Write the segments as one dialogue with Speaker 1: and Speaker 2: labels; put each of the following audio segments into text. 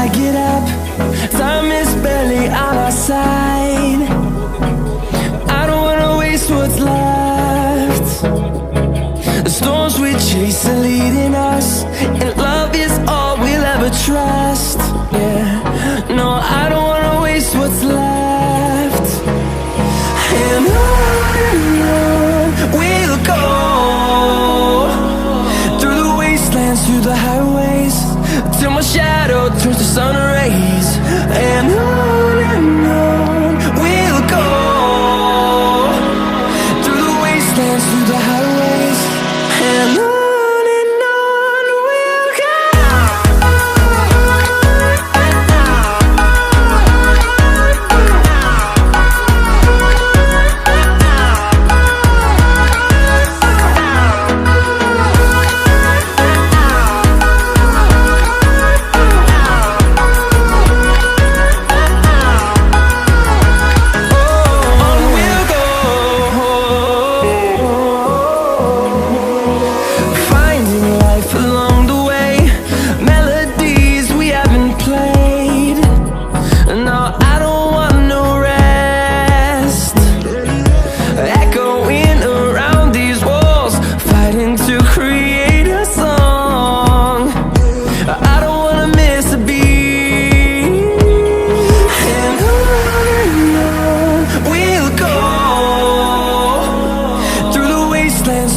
Speaker 1: I get up, time is barely on our side. I don't wanna waste what's left. The storms we chase are leading us, and love is all we'll ever trust. Yeah, no, I don't wanna waste what's left. And on we'll go, through the wastelands, through the highways, till my shadow turns to sun rays. And on we'll go, through the wastelands, through the highways, and on we'll go.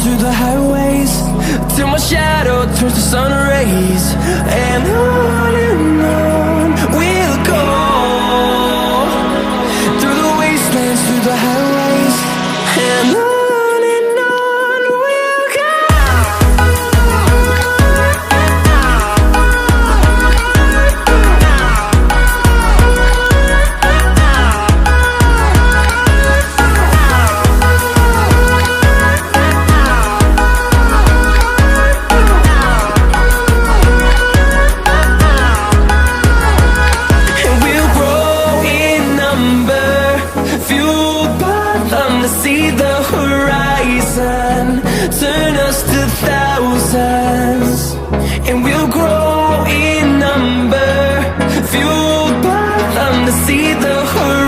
Speaker 1: Through the highways, till my shadow turns to sun rays. And on we'll go, through the wastelands, through the highways, and on we'll go. To see the horizon turn us to thousands, and we'll grow in number, fueled by them to see the horizon.